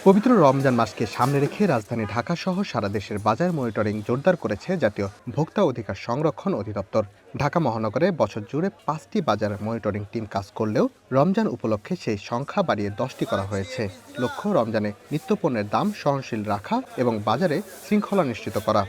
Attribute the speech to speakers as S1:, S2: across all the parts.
S1: পবিত্র রমজান মাসকে সামনে রেখে রাজধানী ঢাকা সহ সারা দেশের বাজার মনিটরিং জোরদার করেছে জাতীয় ভোক্তা অধিকার সংরক্ষণ অধিদপ্তর। ঢাকা মহানগরে বছর জুড়ে 5টি বাজার মনিটরিং টিম কাজ করলেও রমজান উপলক্ষে সেই সংখ্যা বাড়িয়ে 10টি করা হয়েছে। লক্ষ্য রমজানে নিত্যপণ্যের দাম সহনশীল রাখা এবং বাজারে শৃঙ্খলা নিশ্চিত করা।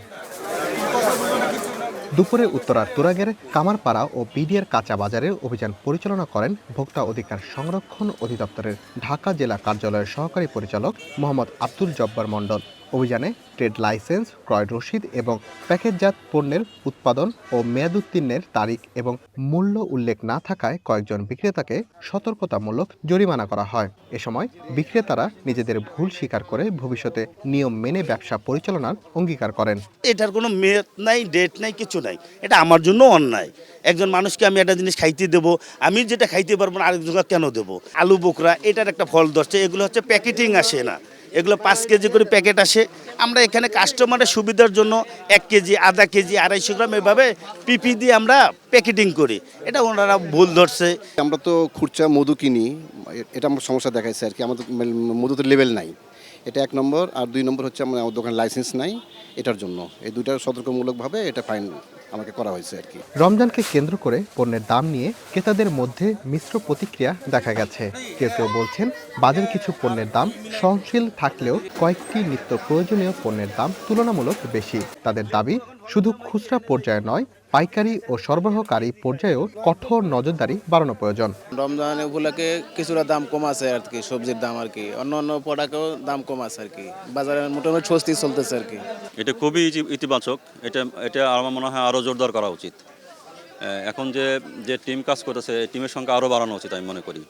S1: দুপুরে উত্তরার তুরাগের কামারপাড়া ও বিডিআর কাঁচা বাজারে অভিযান পরিচালনা করেন ভোক্তা অধিকার সংরক্ষণ অধিদপ্তরের ঢাকা জেলা কার্যালয়ের সহকারী পরিচালক মোহাম্মদ আব্দুল জব্বার মণ্ডল। অভিযানে ট্রেড লাইসেন্স, ক্রয় রসিদ এবং প্যাকেটজাত পণ্যের উৎপাদন ও মেয়াদোত্তীর্ণের তারিখ এবং মূল্য উল্লেখ না থাকায় কয়েকজন বিক্রেতাকে সতর্কতামূলক জরিমানা করা হয়। এ সময় বিক্রেতারা নিজেদের ভুল স্বীকার করে ভবিষ্যতে নিয়ম মেনে ব্যবসা পরিচালনার অঙ্গীকার করেন।
S2: এটার কোনো মেয়াদ নাই, ডেট নাই, কিছু নাই। এটা আমার জন্য অন্যায়। একজন মানুষকে আমি একটা জিনিস খাইতে দেবো, আমি যেটা খাইতে পারবো না আরেকজনকে কেন দেবো? আলু বোকরা এটার একটা ফল ধরছে। এগুলো হচ্ছে প্যাকেটিং আসে না, এগুলো 5 কেজি করে প্যাকেট আসে। আমরা এখানে কাস্টমারের সুবিধার জন্য 1 কেজি, আধা কেজি, 250 গ্রাম এভাবে পিপি দিয়ে আমরা প্যাকেটিং করি। এটা ওনারা ভুল ধরছে।
S3: আমরা তো খুচরা মধু কিনি, এটা আমার সমস্যা দেখাইছে আর কি। আমাদের মধুতে লেভেল নাই, এটা 1 নম্বর। আর 2 নম্বর হচ্ছে আমার দোকান লাইসেন্স নাই, এটার জন্য এই দুইটার সতর্কমূলকভাবে এটা ফাইন আমাকে করা হয়েছে আর কি।
S1: রমজানকে কেন্দ্র করে পণ্যের দাম নিয়ে ক্রেতাদের মধ্যে মিশ্র প্রতিক্রিয়া দেখা গেছে। কেউ কেউ বলছেন বাজারে কিছু পণ্যের দাম সহনশীল থাকলেও কয়েকটি নিত্য প্রয়োজনীয় পণ্যের দাম তুলনামূলক বেশি। তাদের দাবি শুধু খুচরা পর্যায়ে নয়, পাইকারি ও সরবরাহকারী পর্যায়েও কঠোর নজরদারি বাড়ানো প্রয়োজন।
S4: রমজান উপলক্ষে কিছুটা দাম কম আছে আর কি, সবজির দাম আর কি, অন্য প্রোডাক্টেও দাম কম আছে আর কি। বাজারে মোটামুটি স্বস্তি চলতেছে আর কি।
S5: এটা খুবই ইতিবাচক। এটা আমার মনে হয় আরও জোরদার করা উচিত। এখন যে টিম কাজ করতেছে, এই টিমের সংখ্যা আরও বাড়ানো উচিত আমি মনে করি।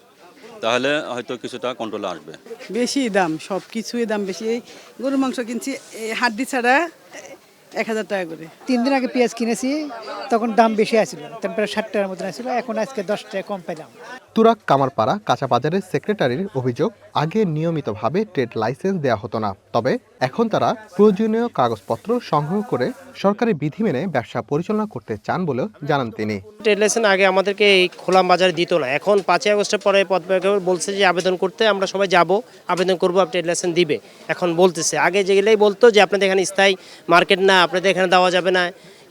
S5: তাহলে হয়তো কিছুটা কন্ট্রোলে আসবে।
S6: বেশি দাম, সব কিছুই দাম বেশি। এই গরুর মাংস কিনছি হাড্ডি ছাড়া 1000 টাকা করে।
S7: 3 দিন আগে পেঁয়াজ কিনেছি, তখন দাম বেশি আসছিল, প্রায় 60 টাকার মতন আসছিল। এখন আজকে 10 টাকা কম পেলাম।
S1: তুরাগ কামারপাড়া কাঁচা বাজারের সেক্রেটারির অভিযোগ, আগে নিয়মিতভাবে ট্রেড লাইসেন্স দেওয়া হতো না, তবে এখন তারা প্রয়োজনীয় কাগজপত্র সংগ্রহ করে সরকারি বিধি মেনে ব্যবসা পরিচালনা করতে চান বলেও জানান তিনি।
S8: ট্রেড লাইসেন্স আগে আমাদেরকে এই খোলা বাজারে দিত না, এখন 5 আগস্টের পরে পদ বলছে যে আবেদন করতে, আমরা সবাই যাব, আবেদন করবো, ট্রেড লাইসেন্স দিবে। এখন বলতেছে, আগে যেগুলোই বলতো যে আপনাদের এখানে স্থায়ী মার্কেট না, আপনাদের এখানে দেওয়া যাবে না,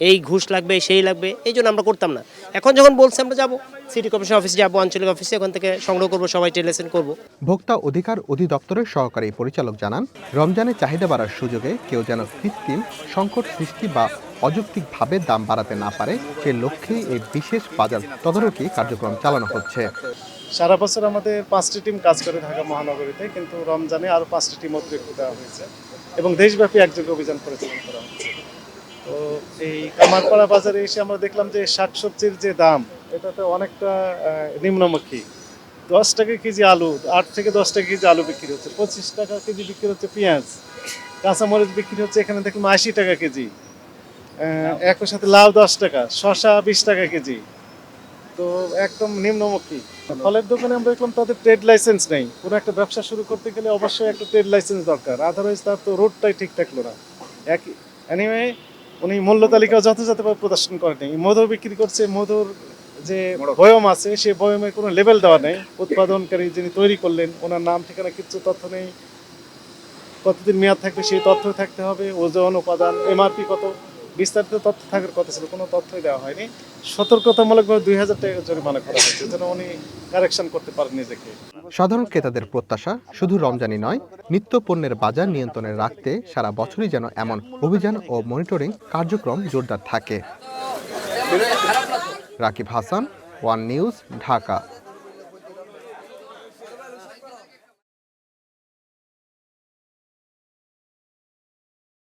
S8: এই ঘুষ লাগবে, সেই লাগবে, এই জন্য আমরা করতাম না। এখন যখন বলছে আমরা যাব, সিটি কর্পোরেশন অফিসে যাবো, আঞ্চলিক অফিসে, ওখান থেকে সংগ্রহ করবো, সবাই ট্রেড লাইসেন্স করবো।
S1: ভোক্তা অধিকার অধিদপ্তরের সহকারী পরিচালক জানান, রমজানে চাহিদা বাড়ার সুযোগে কেউ যেন কৃত্রিম সংকট সৃষ্টি বা অযৌক্তিকভাবে দাম বাড়াতে না পারে, সে লক্ষ্যেই এই বিশেষ বাজার তদারকি কার্যক্রম চালানো হচ্ছে।
S9: সারা বছর আমাদের 5টি টিম কাজ করে ঢাকা মহানগরীতে, কিন্তু রমজানে আরও 5টি টিম অতিরিক্ত দেওয়া হয়েছে এবং দেশব্যাপী একযোগে অভিযান পরিচালনা করা হচ্ছে। তো এই কামারপাড়া বাজারে এসে আমরা দেখলাম যে শাকসবজির যে দাম, এটাতে অনেকটা নিম্নমুখী। 10 টাকা কেজি আলু, 8 থেকে 10 টাকা কেজি আলু বিক্রি হচ্ছে, 25 টাকা কেজি বিক্রি হচ্ছে পেঁয়াজ, কাঁচামরিচ বিক্রি হচ্ছে এখানে দেখলাম 80 টাকা কেজি, একই সাথে লাউ 10 টাকা, শসা 20 টাকা কেজি। তো একদম নিম্নমুখী। ফলের দোকানে আমরা দেখলাম তাদের ট্রেড লাইসেন্স নেই। কোনো একটা ব্যবসা শুরু করতে গেলে অবশ্যই একটা ট্রেড লাইসেন্স দরকার, আদারওয়াইজ তার তো রোডটাই ঠিক থাকলো না। এনিওয়ে উনি মূল্য তালিকা যথাযথভাবে প্রদর্শন করেনি। মধু বিক্রি করছে, মধুর যে বয়ম আছে সেই বয়মের কোনো লেভেল দেওয়া নেই। উৎপাদনকারী যিনি তৈরি করলেন ওনার নাম ঠিকানা কিছু তথ্য নেই, কতদিন মেয়াদ থাকবে সেই তথ্য থাকতে হবে, ওজন, উপাদান, এমআরপি কত, বিস্তারিত তথ্য থাকার কথা ছিল, কোনো তথ্যই দেওয়া হয়নি। সতর্কতামূলকভাবে 2000 টাকা জরিমানা করা হয়েছে, যেন উনি কারেকশন করতে পারেন নিজেকে।
S1: সাধারণ ক্রেতাদের প্রত্যাশা শুধু রমজানই নয়, নিত্য পণ্যের বাজার নিয়ন্ত্রণে রাখতে সারা বছরই যেন এমন অভিযান ও মনিটরিং কার্যক্রম জোরদার থাকে। Rakib Hasan, one news, Dhaka.